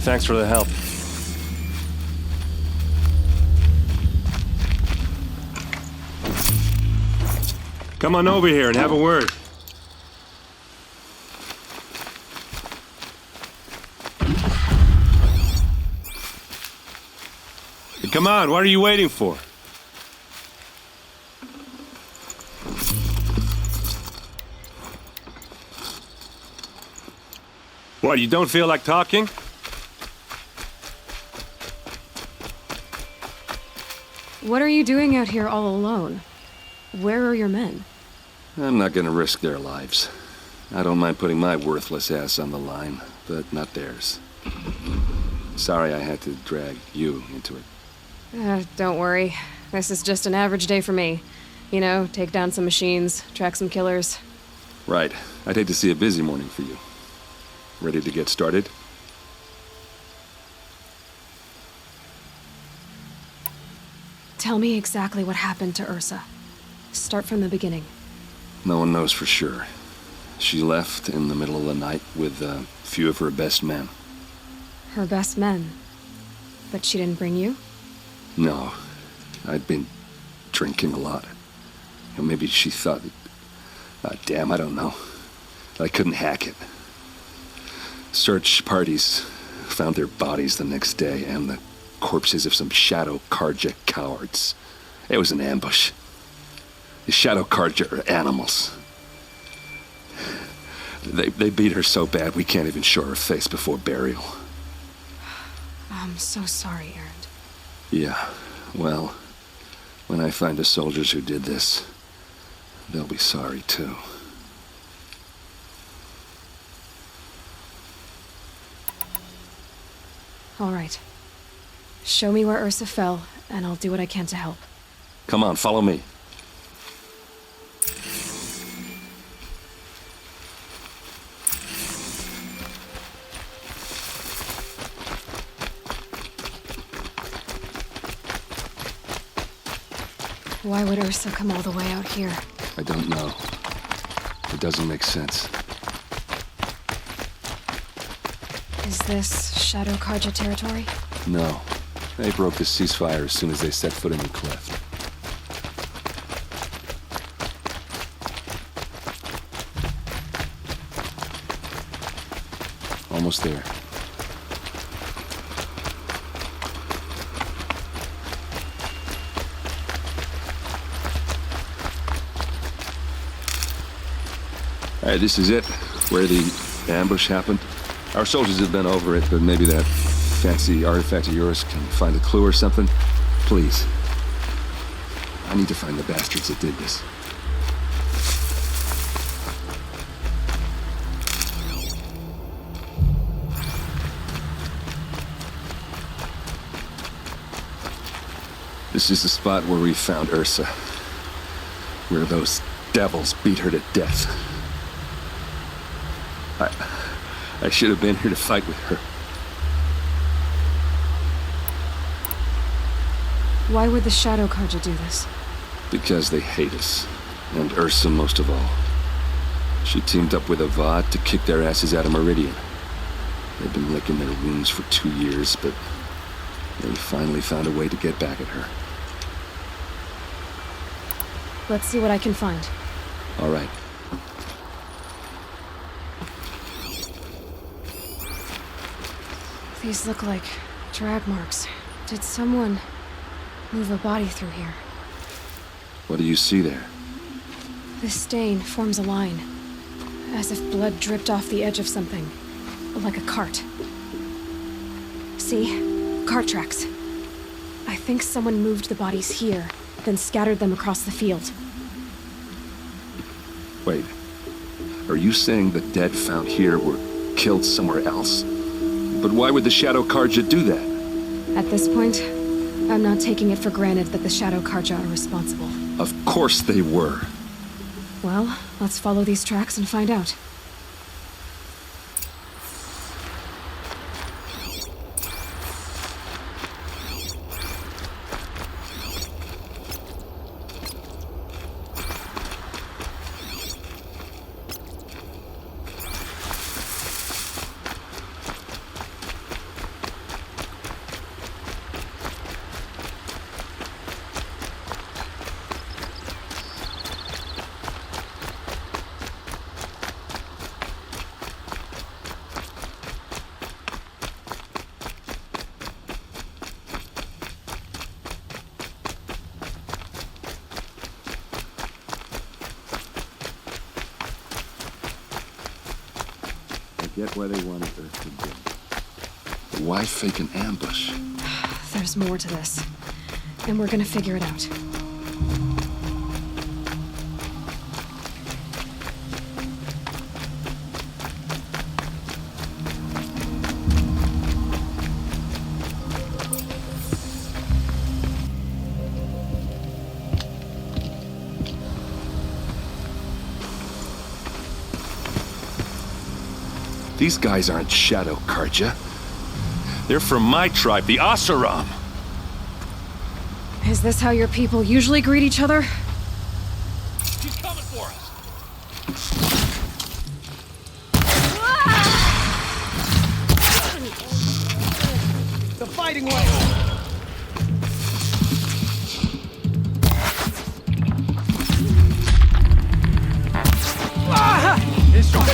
Thanks for the help. Come on over here and have a word. Hey, come on, what are you waiting for? What, you don't feel like talking? What are you doing out here all alone? Where are your men? I'm not gonna risk their lives. I don't mind putting my worthless ass on the line, but not theirs. Sorry I had to drag you into it. Don't worry. This is just an average day for me. You know, take down some machines, track some killers. Right. I'd hate to see a busy morning for you. Ready to get started? Tell me exactly what happened to Ursa. Start from the beginning. No one knows for sure. She left in the middle of the night with a few of her best men. Her best men? But she didn't bring you? No. I'd been drinking a lot. Or maybe she thought... damn, I don't know. I couldn't hack it. Search parties found their bodies the next day and the corpses of some Shadow Karja cowards. It was an ambush. The Shadow Karja are animals. They beat her so bad we can't even show her face before burial. I'm so sorry, Erend. Yeah, well, when I find the soldiers who did this, they'll be sorry too. All right. Show me where Ursa fell, and I'll do what I can to help. Come on, follow me. Why would Ursa come all the way out here? I don't know. It doesn't make sense. Is this Shadow Karja territory? No. They broke the ceasefire as soon as they set foot in the cleft. Almost there. All right, this is it, where the ambush happened. Our soldiers have been over it, but maybe that fancy artifact of yours can find a clue or something. Please. I need to find the bastards that did this. This is the spot where we found Ursa. Where those devils beat her to death. I should have been here to fight with her. Why would the Shadow Karja do this? Because they hate us. And Ursa most of all. She teamed up with Avad to kick their asses out of Meridian. They've been licking their wounds for 2 years, but they finally found a way to get back at her. Let's see what I can find. All right. These look like drag marks. Did someone move a body through here? What do you see there? This stain forms a line, as if blood dripped off the edge of something, like a cart. See? Cart tracks. I think someone moved the bodies here, then scattered them across the field. Wait. Are you saying the dead found here were killed somewhere else? But why would the Shadow Karja do that? At this point, I'm not taking it for granted that the Shadow Karja are responsible. Of course they were. Well, let's follow these tracks and find out. get why they wanted Earth to go. Why fake an ambush? There's more to this. And we're gonna figure it out. These guys aren't Shadow Karja. They're from my tribe, the Asuram. Is this how your people usually greet each other? He's coming for us. The fighting way! This one.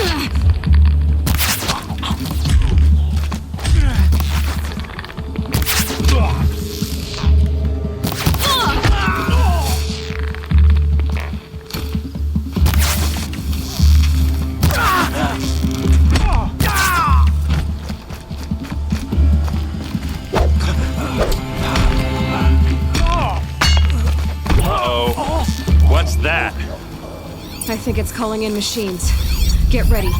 What's that? I think it's calling in machines. Get ready.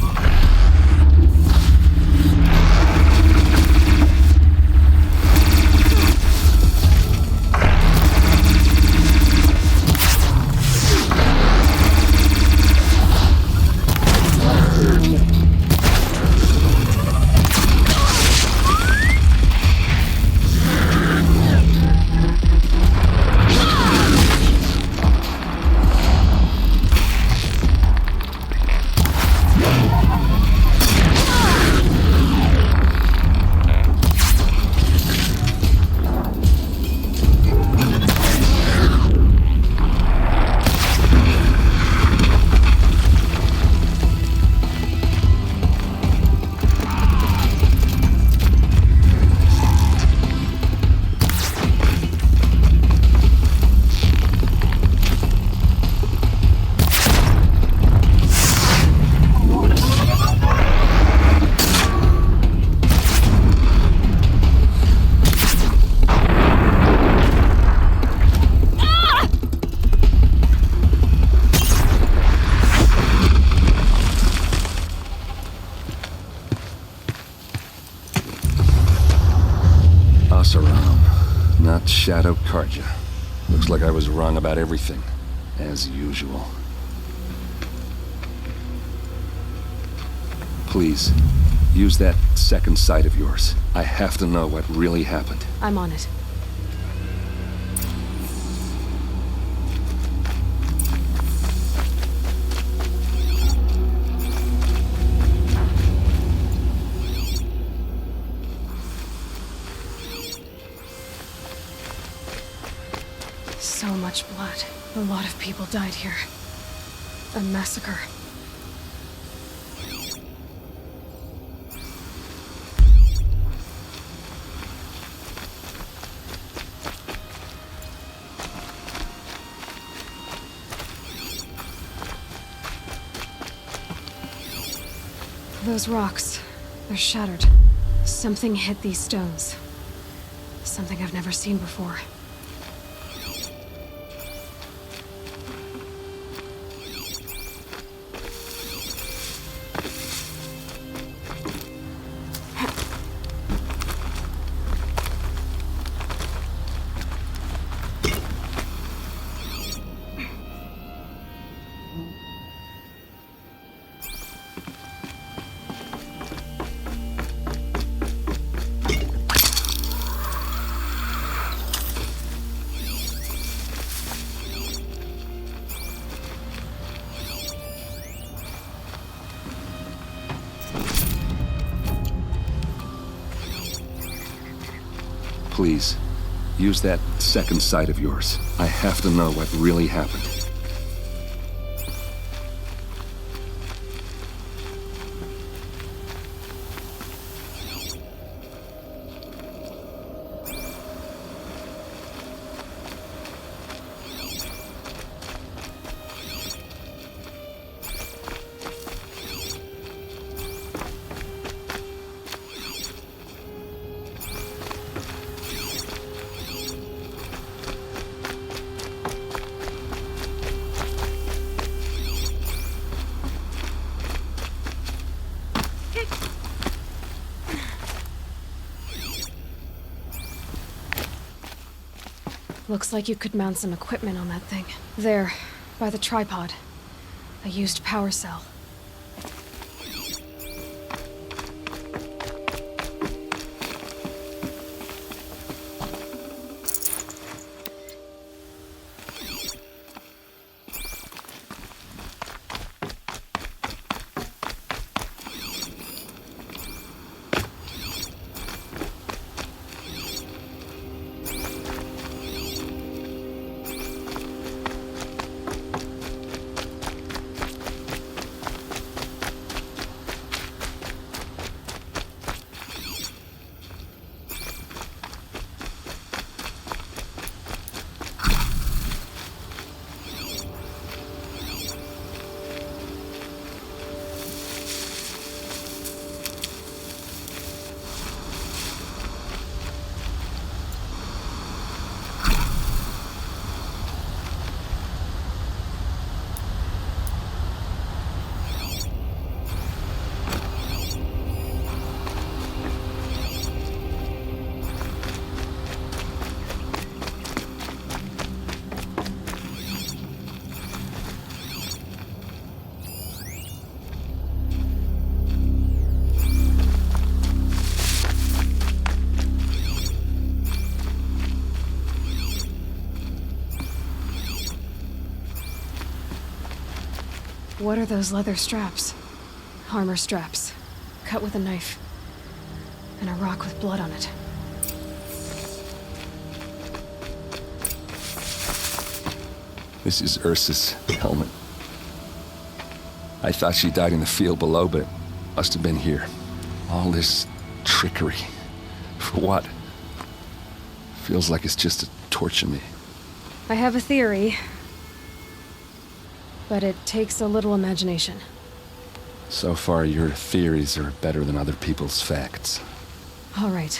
Not Shadow Karja. Looks like I was wrong about everything, as usual. Please, use that second sight of yours. I have to know what really happened. I'm on it. So much blood. A lot of people died here. A massacre. Those rocks, they're shattered. Something hit these stones. Something I've never seen before. Please, use that second sight of yours. I have to know what really happened. Looks like you could mount some equipment on that thing. There, by the tripod. A used power cell. What are those leather straps? Armor straps, cut with a knife. And a rock with blood on it. This is Ursa's helmet. I thought she died in the field below, but it must have been here. All this trickery. For what? Feels like it's just to torture me. I have a theory. But it takes a little imagination. So far, your theories are better than other people's facts. All right.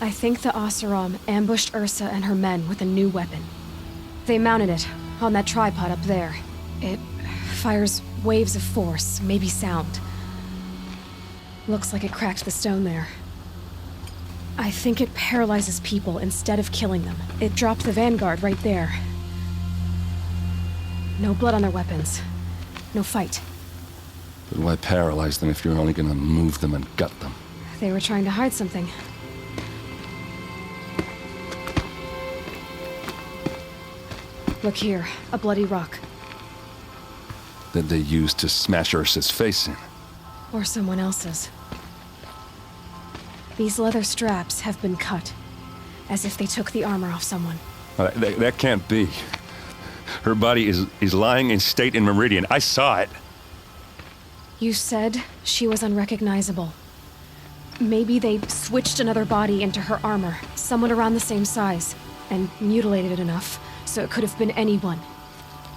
I think the Oseram ambushed Ursa and her men with a new weapon. They mounted it on that tripod up there. It fires waves of force, maybe sound. Looks like it cracked the stone there. I think it paralyzes people instead of killing them. It dropped the vanguard right there. No blood on their weapons. No fight. But why paralyze them if you're only gonna move them and gut them? They were trying to hide something. Look here, a bloody rock. That they used to smash Ursa's face in. Or someone else's. These leather straps have been cut, as if they took the armor off someone. That can't be. Her body is lying in state in Meridian. I saw it. You said she was unrecognizable. Maybe they switched another body into her armor, someone around the same size, and mutilated it enough so it could have been anyone.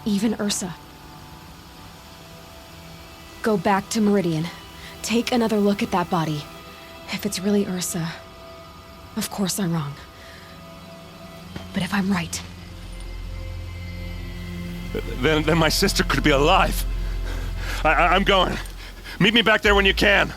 Even Ursa. Go back to Meridian. Take another look at that body. If it's really Ursa, of course I'm wrong. But if I'm right... Then my sister could be alive. I'm going. Meet me back there when you can.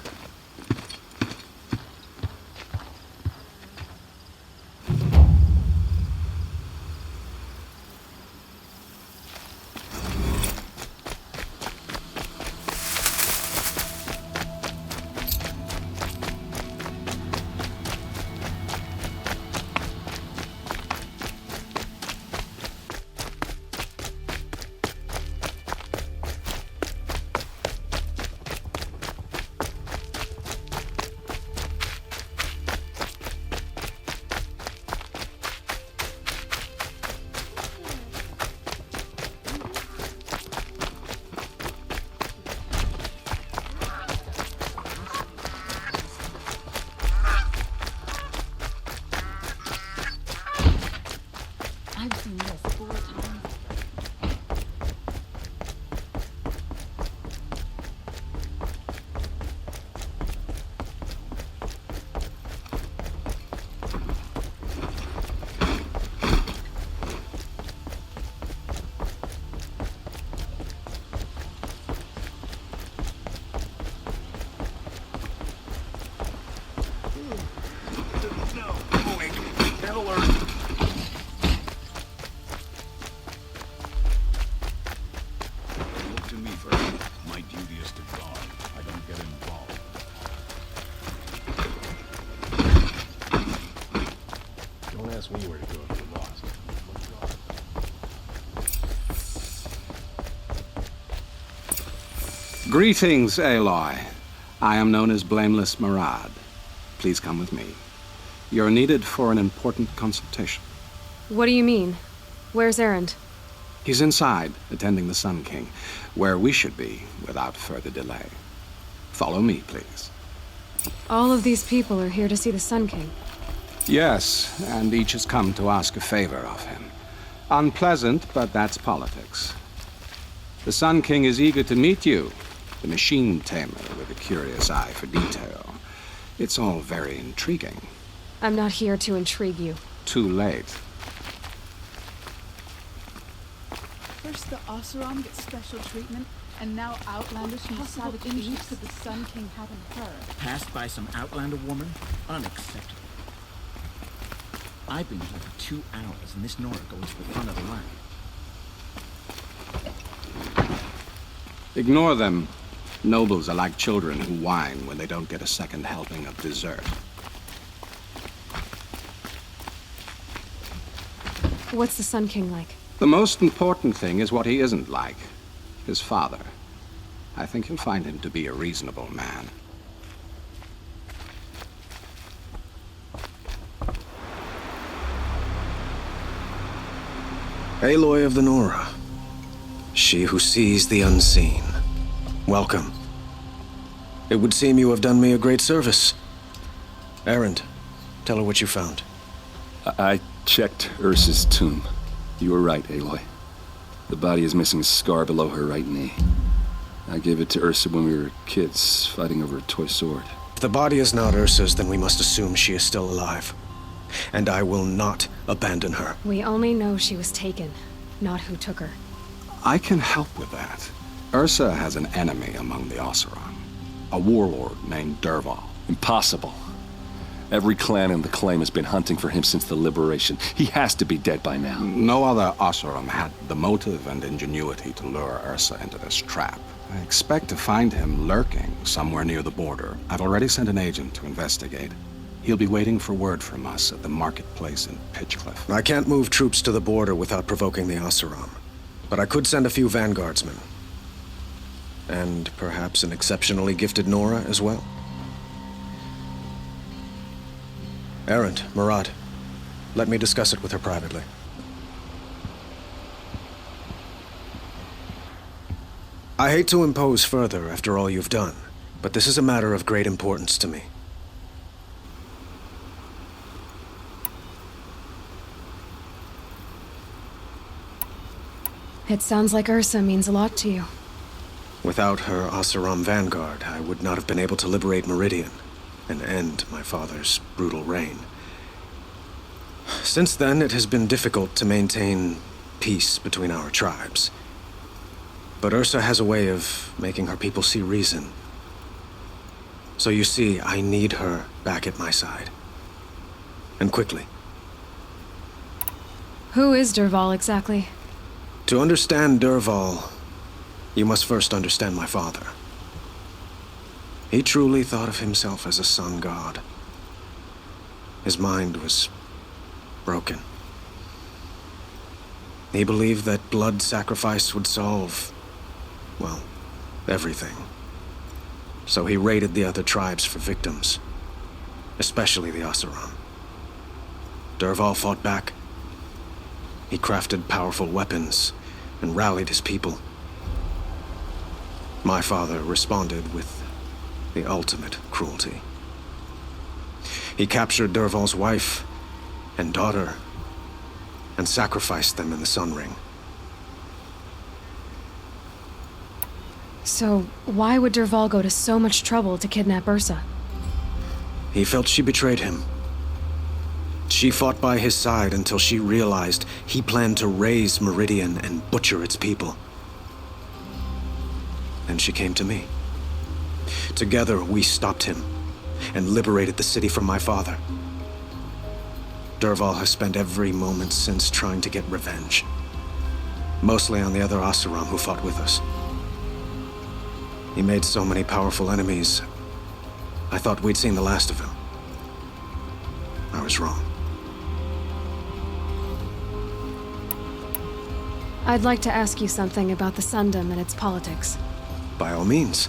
That's when you were to go if you're lost. Greetings, Aloy. I am known as Blameless Murad. Please come with me. You're needed for an important consultation. What do you mean? Where's Erend? He's inside, attending the Sun King, where we should be without further delay. Follow me, please. All of these people are here to see the Sun King. Yes, and each has come to ask a favor of him. Unpleasant, but that's politics. The Sun King is eager to meet you, the machine tamer with a curious eye for detail. It's all very intriguing. I'm not here to intrigue you. Too late. First the Oseram gets special treatment, and now Outlanders from the savage East could the Sun King have in her. Passed by some Outlander woman? Unacceptable. I've been here for 2 hours, and this Nora goes to the front of the line. Ignore them. Nobles are like children who whine when they don't get a second helping of dessert. What's the Sun King like? The most important thing is what he isn't like. His father. I think you'll find him to be a reasonable man. Aloy of the Nora. She who sees the unseen. Welcome. It would seem you have done me a great service. Erend, tell her what you found. I checked Ursa's tomb. You were right, Aloy. The body is missing a scar below her right knee. I gave it to Ursa when we were kids, fighting over a toy sword. If the body is not Ursa's, then we must assume she is still alive. And I will not abandon her. We only know she was taken, not who took her. I can help with that. Ursa has an enemy among the Oseram. A warlord named Dervahl. Impossible. Every clan in the claim has been hunting for him since the liberation. He has to be dead by now. No other Oseram had the motive and ingenuity to lure Ursa into this trap. I expect to find him lurking somewhere near the border. I've already sent an agent to investigate. He'll be waiting for word from us at the marketplace in Pitchcliff. I can't move troops to the border without provoking the Oseram. But I could send a few vanguardsmen. And perhaps an exceptionally gifted Nora as well. Erend, Murad, let me discuss it with her privately. I hate to impose further after all you've done, but this is a matter of great importance to me. It sounds like Ursa means a lot to you. Without her Oseram vanguard, I would not have been able to liberate Meridian and end my father's brutal reign. Since then, it has been difficult to maintain peace between our tribes. But Ursa has a way of making her people see reason. So you see, I need her back at my side. And quickly. Who is Dervahl exactly? To understand Dervahl, you must first understand my father. He truly thought of himself as a sun god. His mind was broken. He believed that blood sacrifice would solve, well, everything. So he raided the other tribes for victims, especially the Oseram. Dervahl fought back. He crafted powerful weapons and rallied his people. My father responded with the ultimate cruelty. He captured Dervahl's wife and daughter and sacrificed them in the Sun Ring. So, why would Dervahl go to so much trouble to kidnap Ursa? He felt she betrayed him. She fought by his side until she realized he planned to raise Meridian and butcher its people. And she came to me. Together, we stopped him and liberated the city from my father. Dervahl has spent every moment since trying to get revenge. Mostly on the other Oseram who fought with us. He made so many powerful enemies, I thought we'd seen the last of him. I was wrong. I'd like to ask you something about the Sundom and its politics. By all means.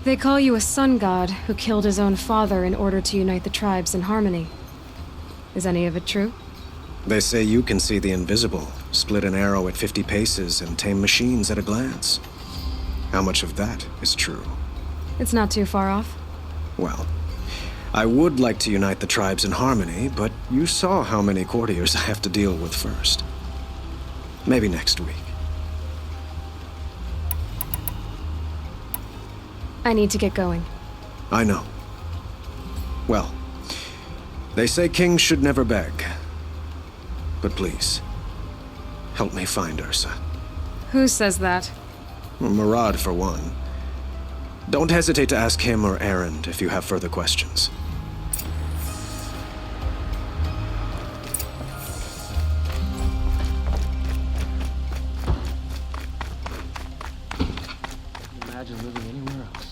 They call you a sun god who killed his own father in order to unite the tribes in harmony. Is any of it true? They say you can see the invisible, split an arrow at 50 paces, and tame machines at a glance. How much of that is true? It's not too far off. Well, I would like to unite the tribes in harmony, but you saw how many courtiers I have to deal with first. Maybe next week. I need to get going. I know. Well, they say kings should never beg. But please, help me find Ursa. Who says that? Murad, for one. Don't hesitate to ask him or Erend if you have further questions. Imagine living anywhere else.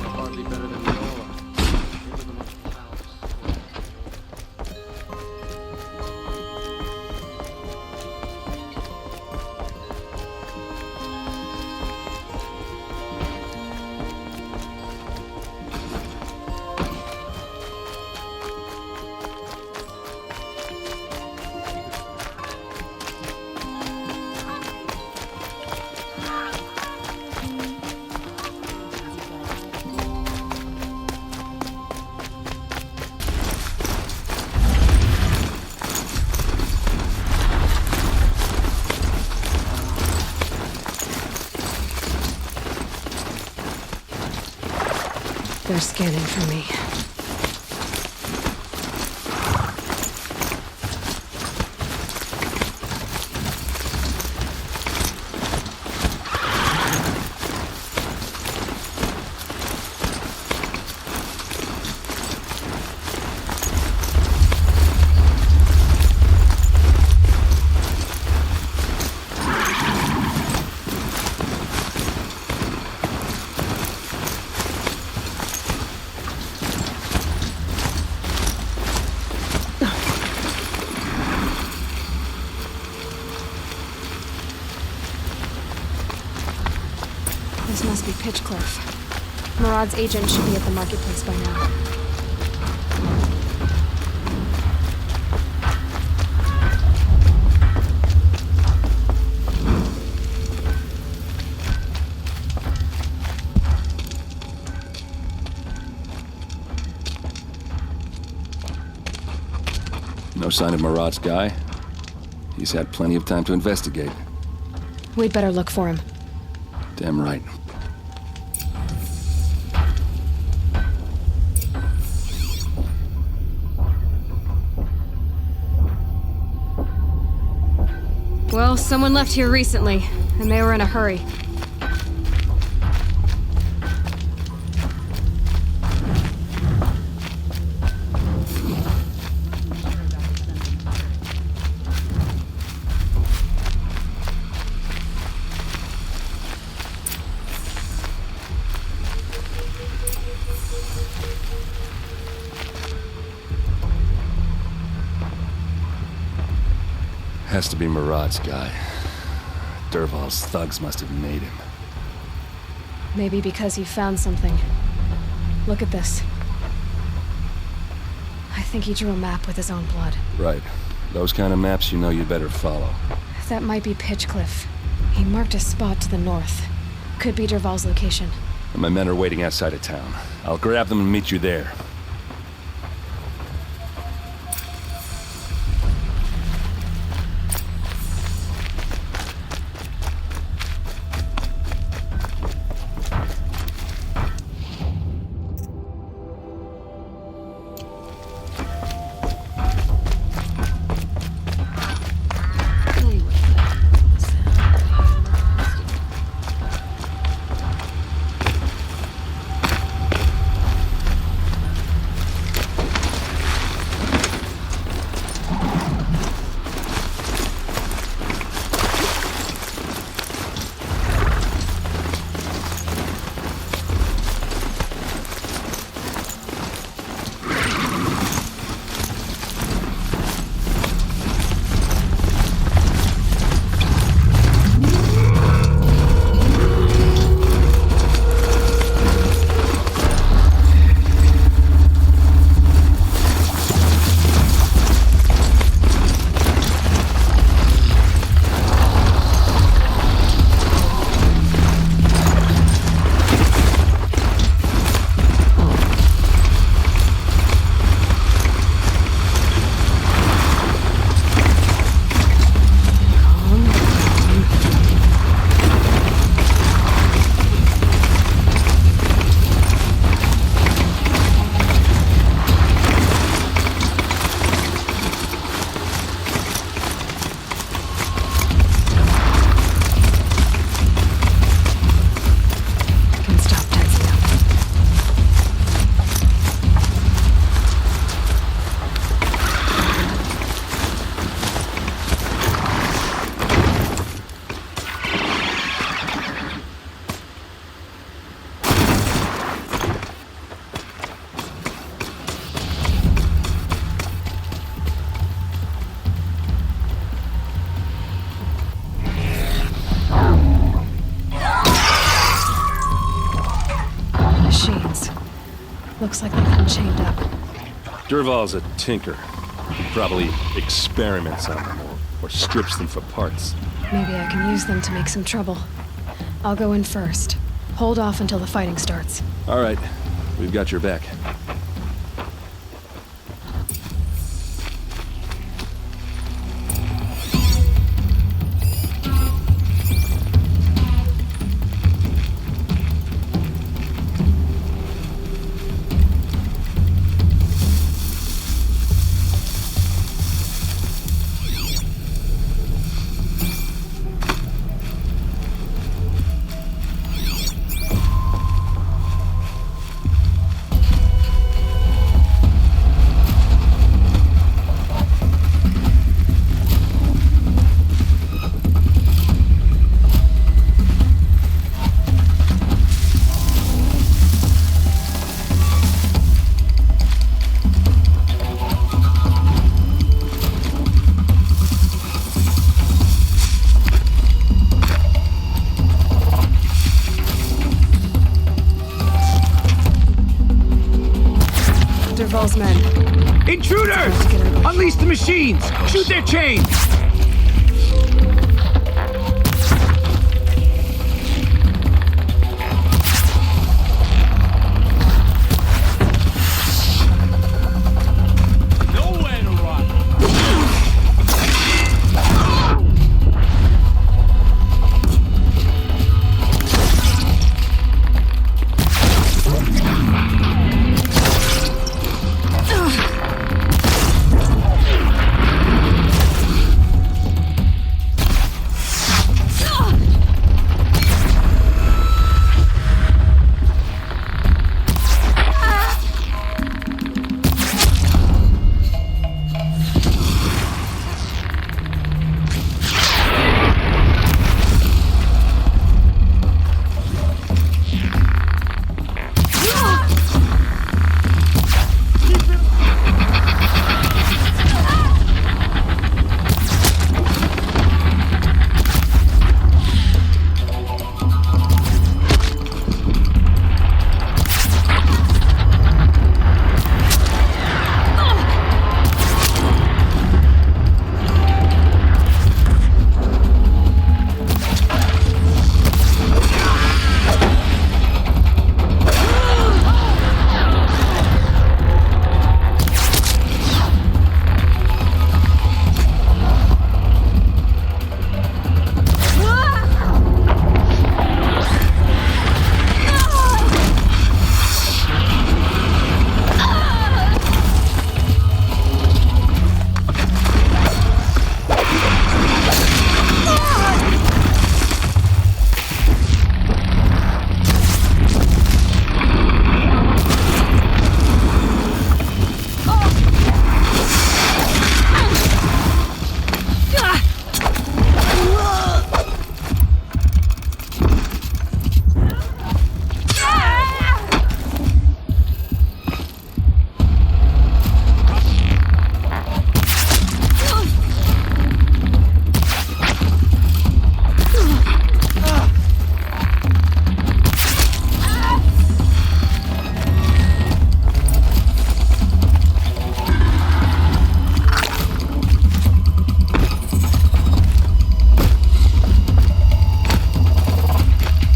Hardly better than Nola. They live amongst clouds. They're scanning for me. This must be Pitchcliff. Murad's agent should be at the marketplace by now. No sign of Murad's guy? He's had plenty of time to investigate. We'd better look for him. Damn right. Well, someone left here recently, and they were in a hurry. Has to be Murad's guy. Dervahl's thugs must have made him. Maybe because he found something. Look at this. I think he drew a map with his own blood. Right. Those kind of maps you know you better follow. That might be Pitchcliff. He marked a spot to the north. Could be Dervahl's location. And my men are waiting outside of town. I'll grab them and meet you there. Looks like they've been chained up. Durval's a tinker. He probably experiments on them or strips them for parts. Maybe I can use them to make some trouble. I'll go in first. Hold off until the fighting starts. All right, we've got your back. Durval's men. Intruders! Unleash the machines! Shoot their chains! Nowhere to run!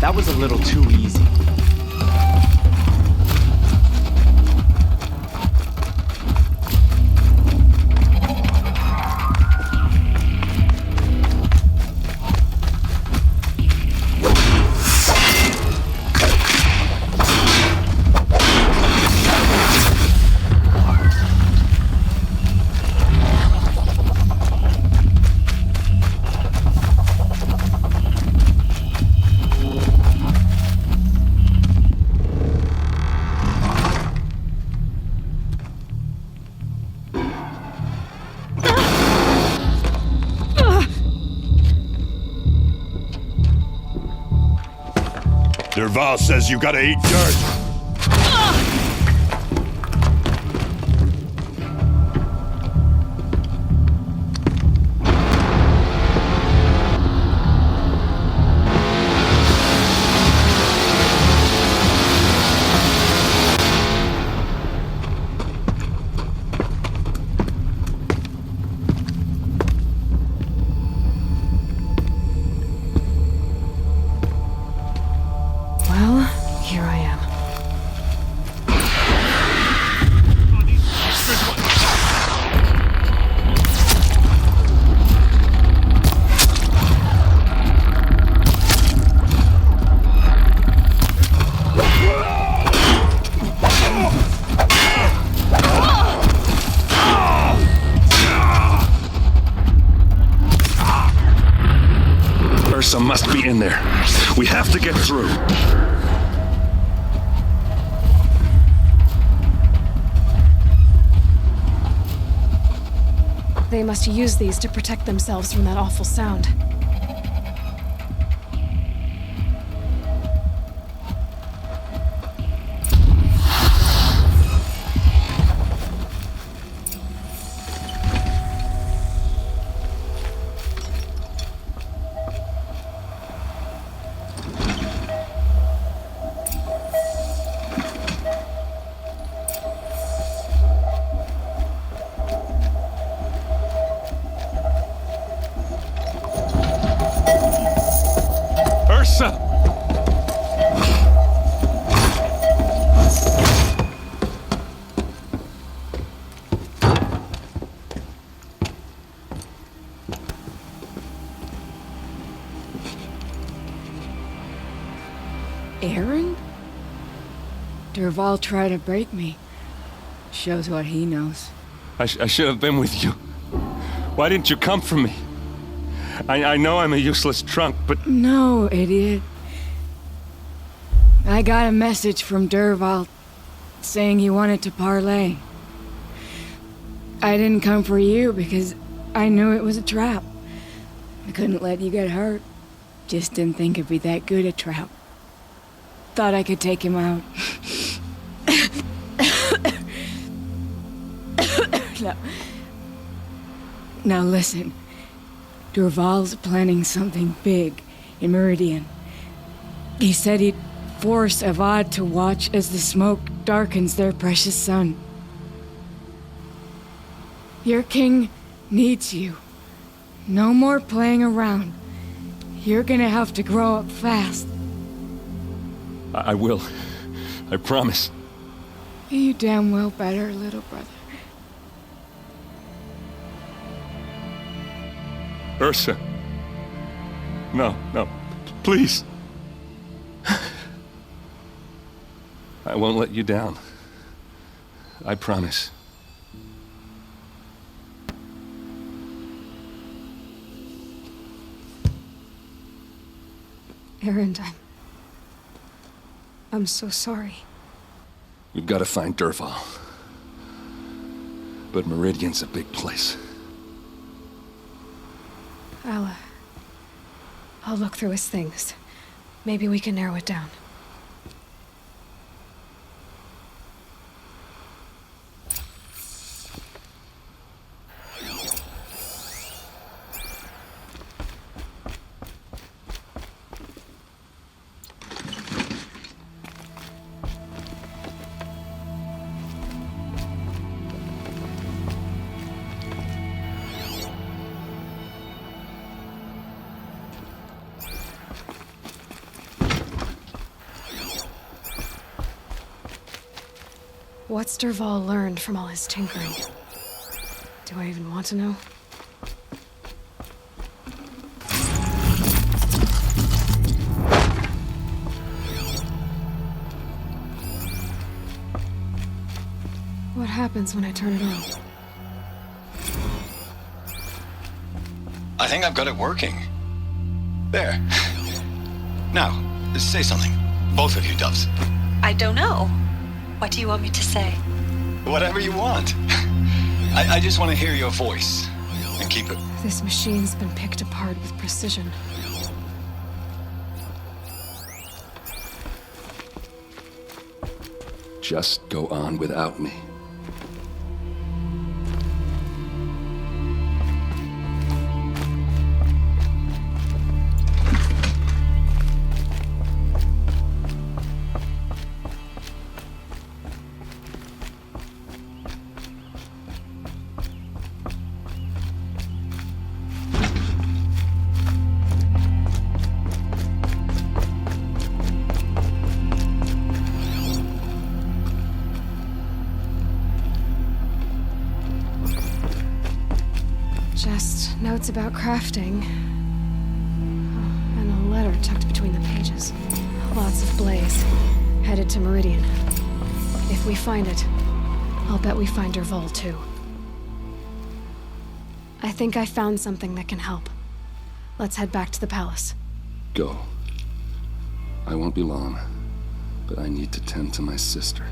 That was a little too easy. Durval says you gotta eat dirt. Ursa must be in there. We have to get through. They must use these to protect themselves from that awful sound. Ursa! Aaron? Durval tried to break me. Shows what he knows. I should have been with you. Why didn't you come for me? I know I'm a useless trunk, but... No, idiot. I got a message from Durval saying he wanted to parlay. I didn't come for you because I knew it was a trap. I couldn't let you get hurt. Just didn't think it'd be that good a trap. Thought I could take him out. Now listen. Durval's planning something big in Meridian. He said he'd force Avad to watch as the smoke darkens their precious sun. Your king needs you. No more playing around. You're gonna have to grow up fast. I will. I promise. You damn well better, little brother. Ursa. No, please. I won't let you down. I promise. Aaron, I'm so sorry. We've got to find Durval. But Meridian's a big place. I'll look through his things. Maybe we can narrow it down. What's Durval learned from all his tinkering? Do I even want to know? What happens when I turn it on? I think I've got it working. There. Now, say something. Both of you, Doves. I don't know. What do you want me to say? Whatever you want. I just want to hear your voice. And keep it. This machine's been picked apart with precision. Just go on without me. Just notes about crafting. Oh, and a letter tucked between the pages. Lots of blaze. Headed to Meridian. If we find it, I'll bet we find Durval too. I think I found something that can help. Let's head back to the palace. Go. I won't be long, but I need to tend to my sister.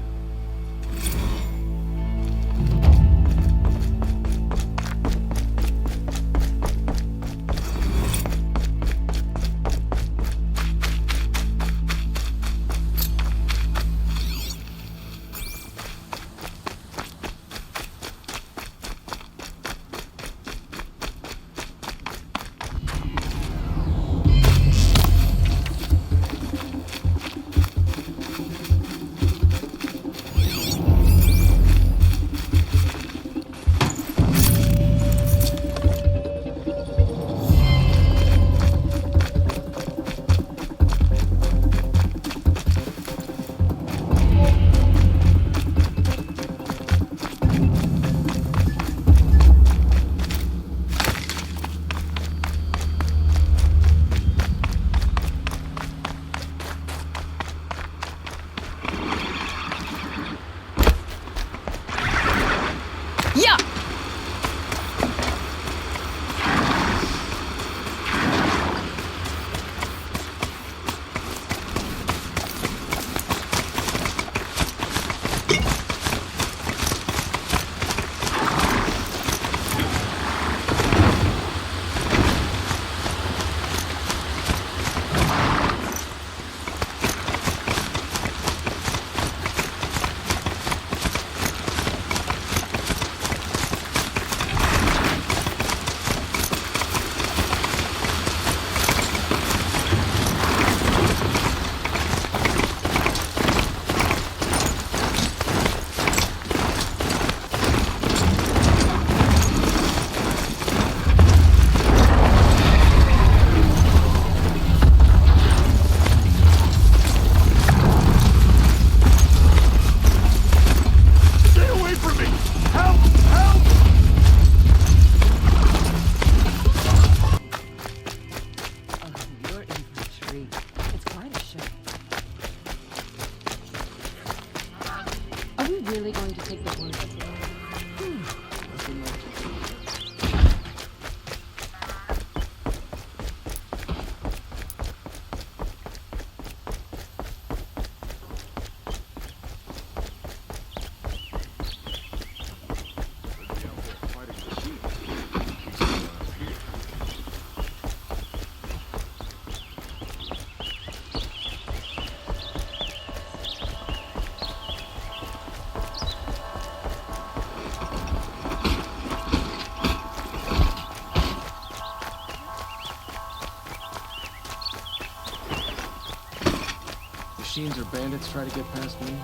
Machines or bandits try to get past me.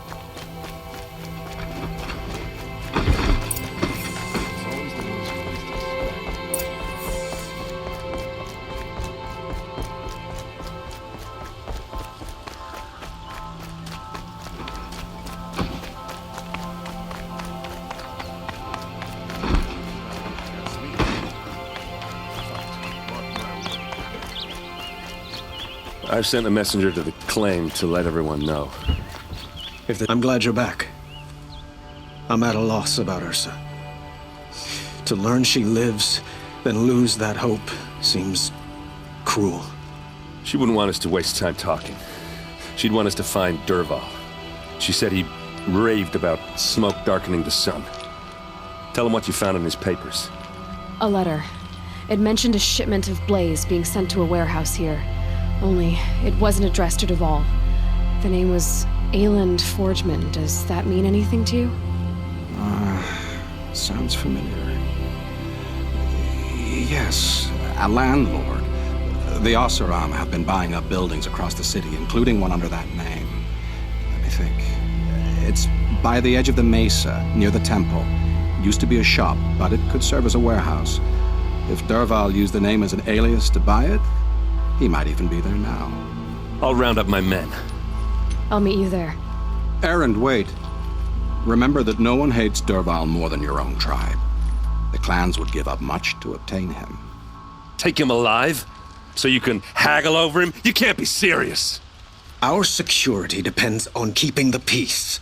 It's always the ones who least I've sent a messenger to the claim to let everyone know. I'm glad you're back. I'm at a loss about Ursa. To learn she lives, then lose that hope, seems cruel. She wouldn't want us to waste time talking. She'd want us to find Dervahl. She said he raved about smoke darkening the sun. Tell him what you found in his papers. A letter. It mentioned a shipment of blaze being sent to a warehouse here. Only, it wasn't addressed to Dervahl. The name was Ayland Forgeman. Does that mean anything to you? Sounds familiar. Yes, a landlord. The Oseram have been buying up buildings across the city, including one under that name. Let me think. It's by the edge of the mesa, near the temple. It used to be a shop, but it could serve as a warehouse. If Dervahl used the name as an alias to buy it, he might even be there now. I'll round up my men. I'll meet you there. Errand, wait. Remember that no one hates Dervahl more than your own tribe. The clans would give up much to obtain him. Take him alive? So you can haggle over him? You can't be serious. Our security depends on keeping the peace.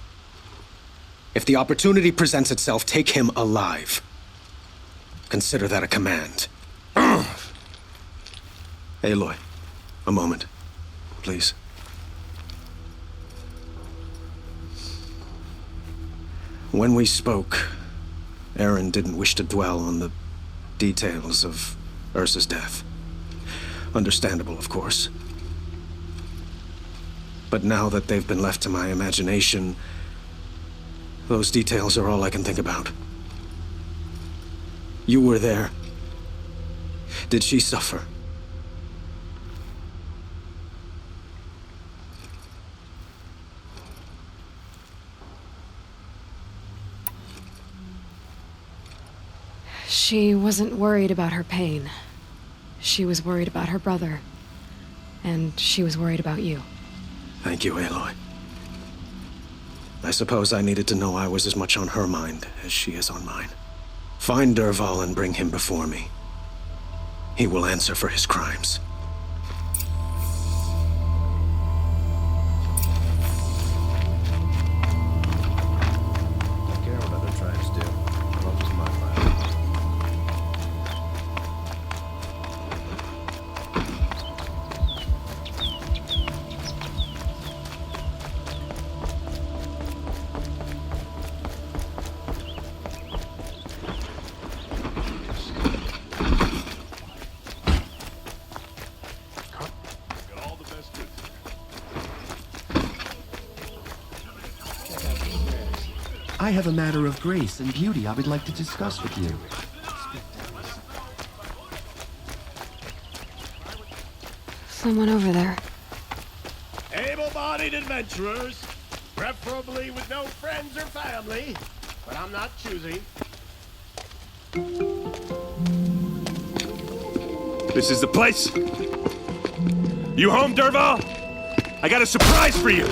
If the opportunity presents itself, take him alive. Consider that a command. Aloy, A moment, please. When we spoke, Aaron didn't wish to dwell on the details of Ursa's death. Understandable, of course. But now that they've been left to my imagination, those details are all I can think about. You were there. Did she suffer? She wasn't worried about her pain. She was worried about her brother. And she was worried about you. Thank you, Aloy. I suppose I needed to know I was as much on her mind as she is on mine. Find Dervahl and bring him before me. He will answer for his crimes. Don't care what other tribes do. Love is my fire. I have a matter of grace and beauty I would like to discuss with you. Someone over there. Able-bodied adventurers, preferably with no friends or family, but I'm not choosy. This is the place. You home, Dervahl? I got a surprise for you.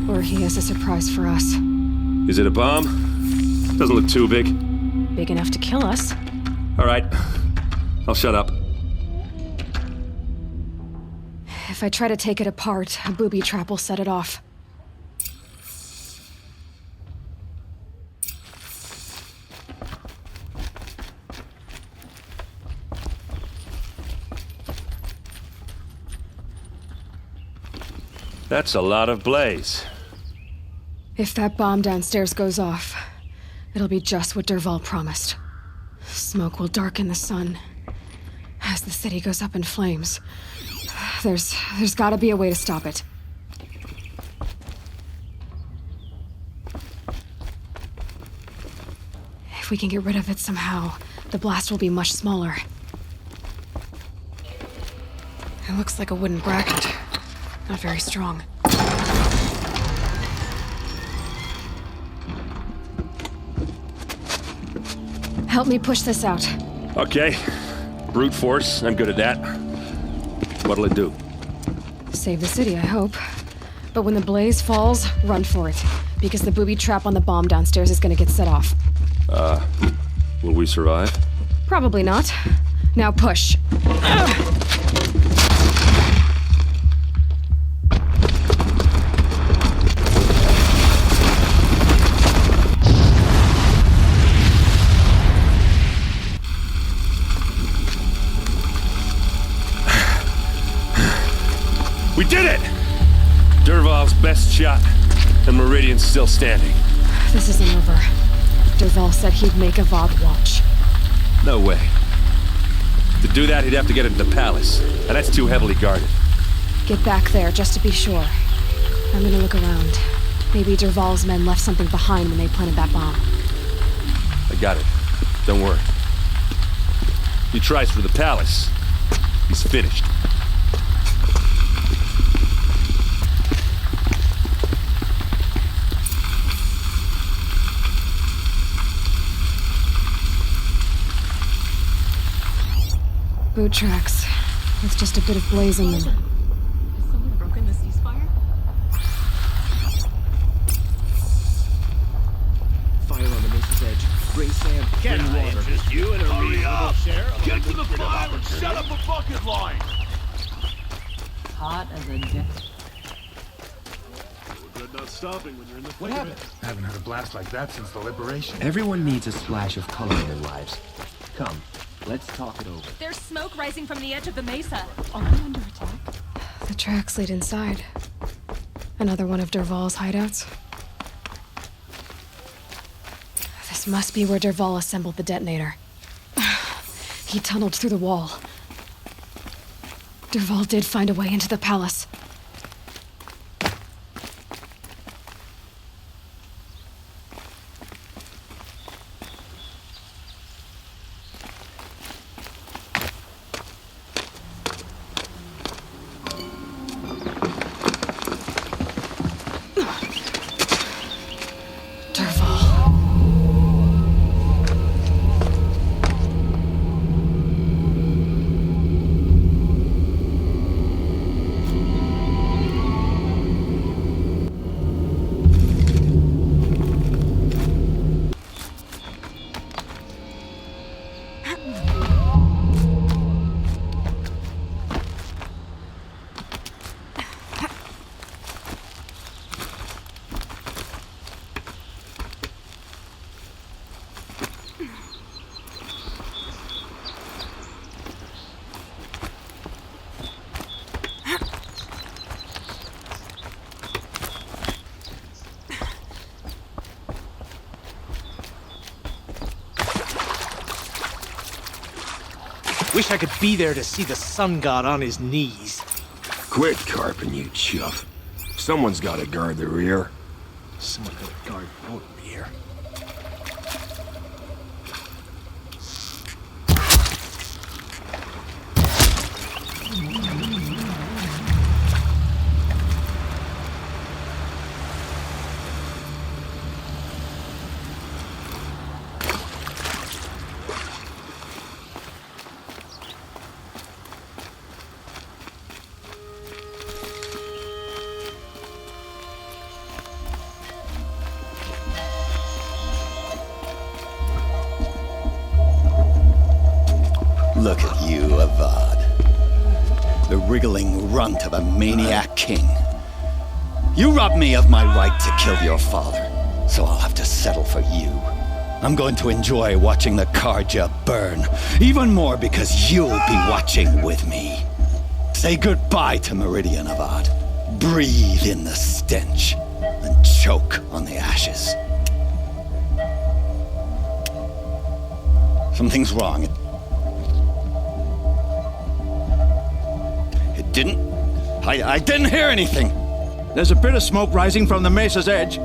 Or he has a surprise for us. Is it a bomb? Doesn't look too big. Big enough to kill us. All right. I'll shut up. If I try to take it apart, a booby trap will set it off. That's a lot of blaze. If that bomb downstairs goes off, it'll be just what Dervahl promised. Smoke will darken the sun as the city goes up in flames. There's gotta be a way to stop it. If we can get rid of it somehow, the blast will be much smaller. It looks like a wooden bracket. Not very strong. Help me push this out. Okay. Brute force, I'm good at that. What'll it do? Save the city, I hope. But when the blaze falls, run for it. Because the booby trap on the bomb downstairs is gonna get set off. Will we survive? Probably not. Now push. We did it! Dervahl's best shot, and Meridian's still standing. This isn't over. Dervahl said he'd make a VOD watch. No way. To do that, he'd have to get into the palace, and that's too heavily guarded. Get back there, just to be sure. I'm gonna look around. Maybe Dervahl's men left something behind when they planted that bomb. I got it. Don't worry. He tries for the palace. He's finished. Boot tracks. With just a bit of blaze in them. Has someone broken the ceasefire? Fire on the Mesa's edge. Bring sand. Can bring I water. interest you in a Hurry reasonable up! share of Get to the lucrative fire and opportunity? set up a bucket line! Hot as a dick. not stopping when you're in the What happened? I haven't had a blast like that since the liberation. Everyone needs a splash of color in their lives. Come, let's talk it over. There's smoke rising from the edge of the mesa. Are we under attack? The tracks lead inside. Another one of Dervahl's hideouts. This must be where Dervahl assembled the detonator. He tunneled through the wall. Dervahl did find a way into the palace. Wish I could be there to see the sun god on his knees. Quit carping, you chuff. Someone's gotta guard the rear. Someone gotta guard both rear. Look at you, Avad. The wriggling runt of a maniac king. You robbed me of my right to kill your father, so I'll have to settle for you. I'm going to enjoy watching the Karja burn, even more because you'll be watching with me. Say goodbye to Meridian, Avad. Breathe in the stench, and choke on the ashes. Something's wrong. I didn't hear anything. There's a bit of smoke rising from the mesa's edge.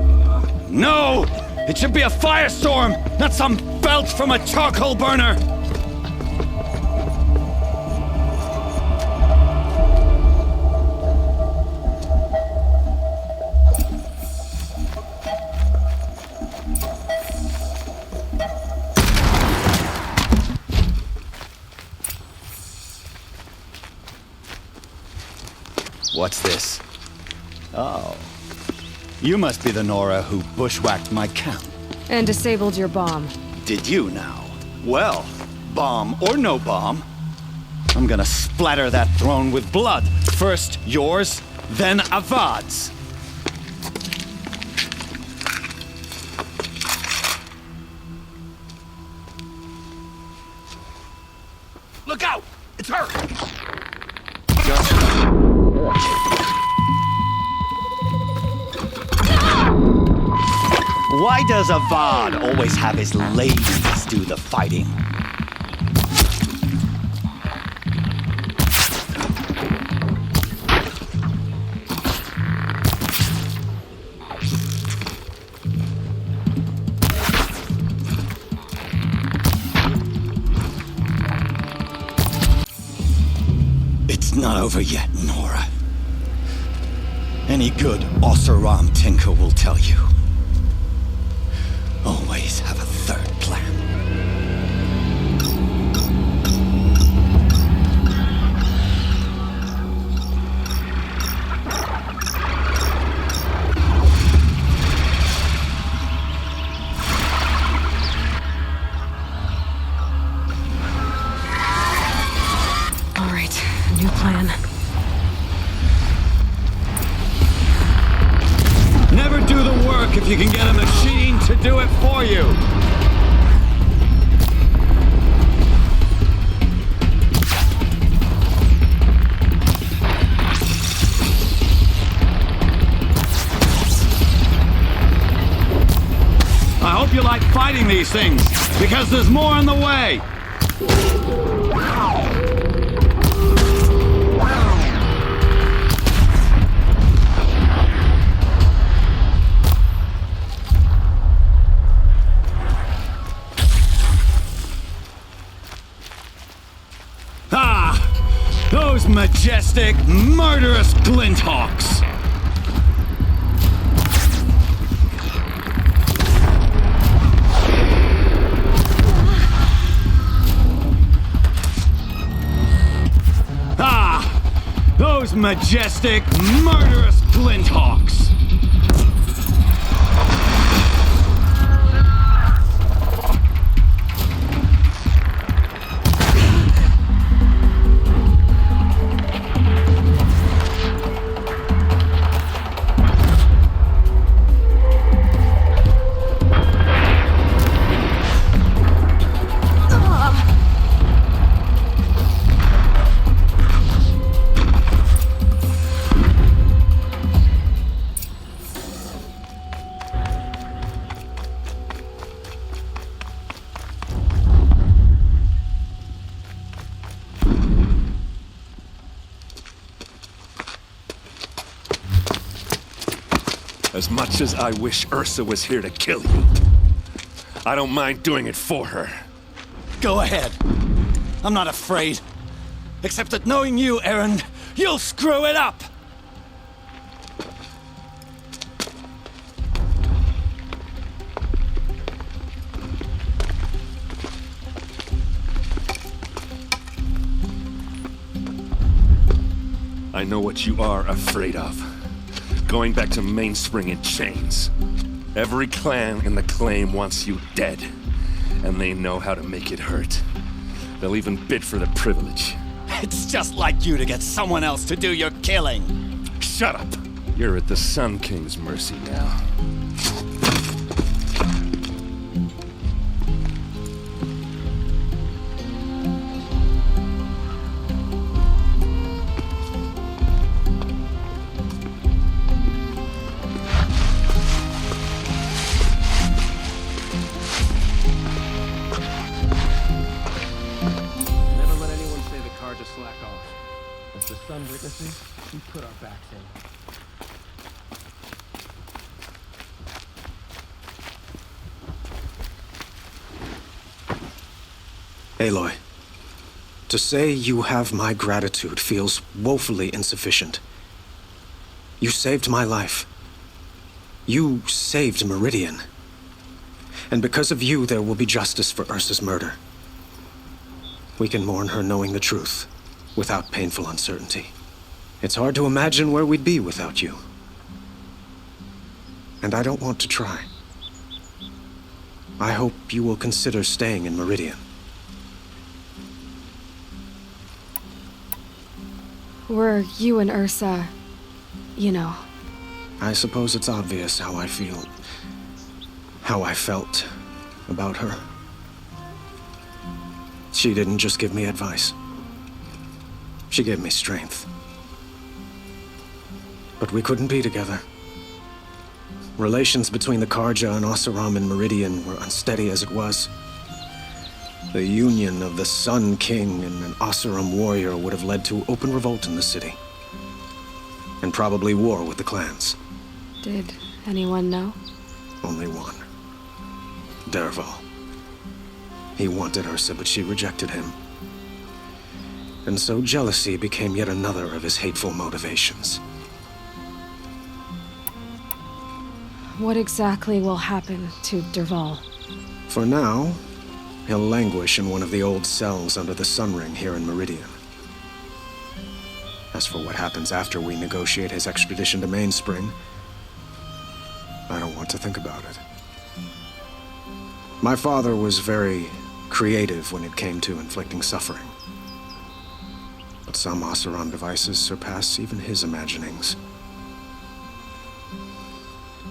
No! It should be a firestorm, not some belch from a charcoal burner! What's this? Oh. You must be the Nora who bushwhacked my camp. And disabled your bomb. Did you now? Well, bomb or no bomb, I'm gonna splatter that throne with blood. First yours, then Avad's. Look out! It's her! Why does Avad always have his ladies do the fighting? It's not over yet, Nora. Any good Oseram tinker will tell you. Always have a third plan. All right, new plan. you can get a machine to do it for you. I hope you like fighting these things, because there's more on the way. Those majestic, murderous glinthawks! Those majestic, murderous glinthawks! As much as I wish Ursa was here to kill you, I don't mind doing it for her. Go ahead. I'm not afraid. Except that knowing you, Aaron, you'll screw it up! I know what you are afraid of. Going back to Mainspring in chains. Every clan in the claim wants you dead, and they know how to make it hurt. They'll even bid for the privilege. It's just like you to get someone else to do your killing. Shut up! You're at the Sun King's mercy now. We put our backs in. Aloy, to say you have my gratitude feels woefully insufficient. You saved my life. You saved Meridian. And because of you, there will be justice for Ursa's murder. We can mourn her knowing the truth, without painful uncertainty. It's hard to imagine where we'd be without you. And I don't want to try. I hope you will consider staying in Meridian. Were you and Ursa, you know? I suppose it's obvious how I feel, how I felt about her. She didn't just give me advice. She gave me strength. But we couldn't be together. Relations between the Karja and Oseram and Meridian were unsteady as it was. The union of the Sun King and an Oseram warrior would have led to open revolt in the city. And probably war with the clans. Did anyone know? Only one. Dervahl. He wanted Ursa, but she rejected him. And so jealousy became yet another of his hateful motivations. What exactly will happen to Dervahl? For now, he'll languish in one of the old cells under the Sun Ring here in Meridian. As for what happens after we negotiate his extradition to Mainspring, I don't want to think about it. My father was very creative when it came to inflicting suffering. But some Oseram devices surpass even his imaginings.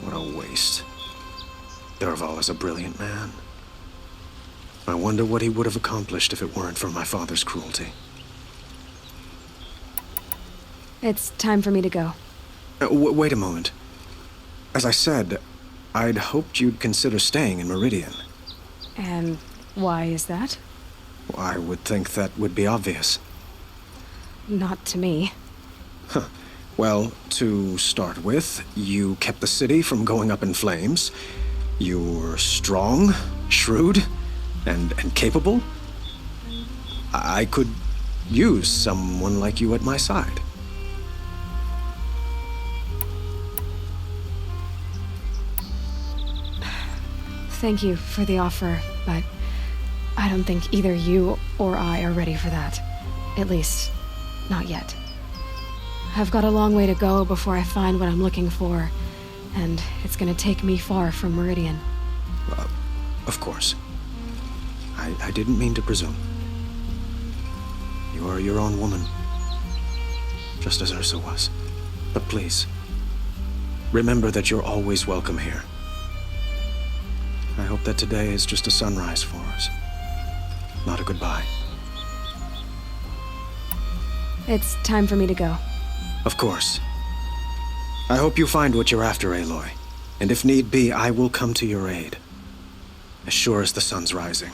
What a waste. Dervahl is a brilliant man. I wonder what he would have accomplished if it weren't for my father's cruelty. It's time for me to go. Wait a moment. As I said, I'd hoped you'd consider staying in Meridian. And why is that? I would think that would be obvious. Not to me. Huh. Well, to start with, you kept the city from going up in flames. You were strong, shrewd, and capable. I could use someone like you at my side. Thank you for the offer, but I don't think either you or I are ready for that. At least, not yet. I've got a long way to go before I find what I'm looking for, and it's gonna take me far from Meridian. Of course. I didn't mean to presume. You are your own woman, just as Ursa was. But please, remember that you're always welcome here. I hope that today is just a sunrise for us, not a goodbye. It's time for me to go. Of course. I hope you find what you're after, Aloy. And if need be, I will come to your aid. As sure as the sun's rising.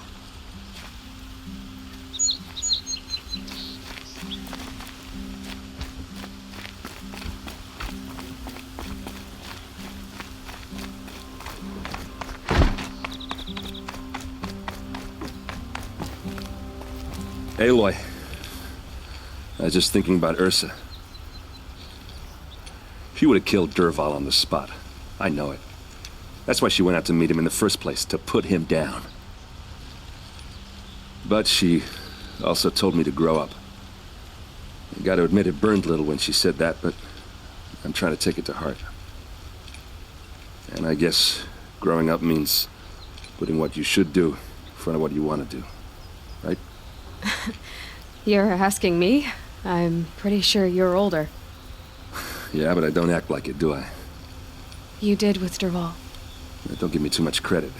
Aloy, I was just thinking about Ursa. She would have killed Dervahl on the spot. I know it. That's why she went out to meet him in the first place, to put him down. But she also told me to grow up. I gotta admit it burned a little when she said that, but I'm trying to take it to heart. And I guess growing up means putting what you should do in front of what you want to do. Right? You're asking me? I'm pretty sure you're older. Yeah, but I don't act like it, do I? You did with Dervahl. Don't give me too much credit.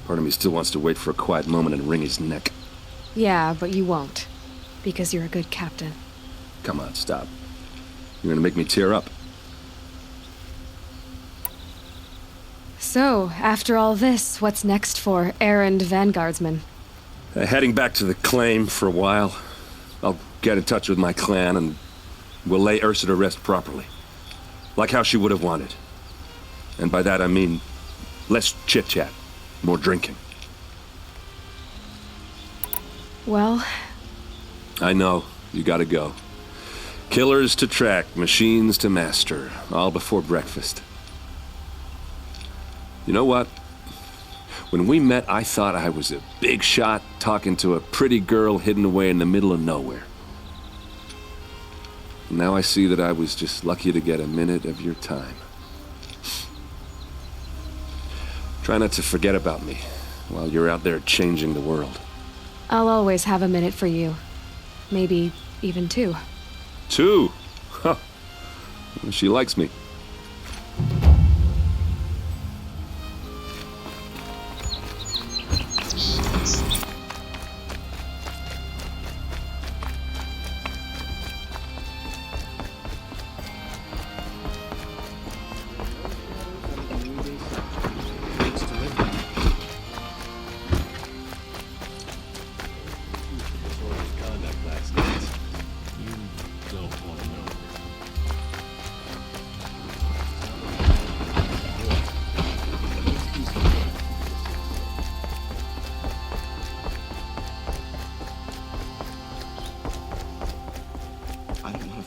Part of me still wants to wait for a quiet moment and wring his neck. Yeah, but you won't. Because you're a good captain. Come on, stop. You're gonna make me tear up. So, after all this, what's next for errand vanguardsman? Heading back to the claim for a while. I'll get in touch with my clan and we'll lay Ursa to rest properly. Like how she would have wanted. And by that I mean less chit-chat, more drinking. Well... I know, you gotta go. Killers to track, machines to master, all before breakfast. You know what? When we met, I thought I was a big shot talking to a pretty girl hidden away in the middle of nowhere. Now I see that I was just lucky to get a minute of your time. Try not to forget about me while you're out there changing the world. I'll always have a minute for you. Maybe even 2. 2? Huh. She likes me.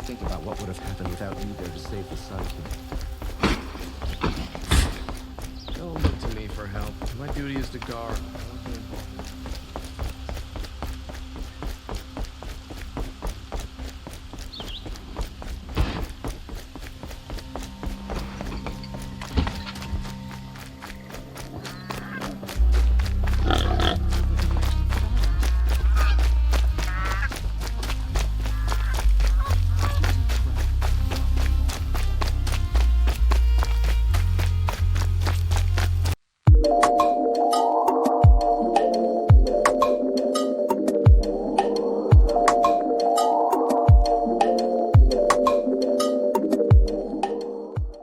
Think about what would have happened without you there to save the Sun King. Don't look to me for help. My duty is to guard. I wasn't involved.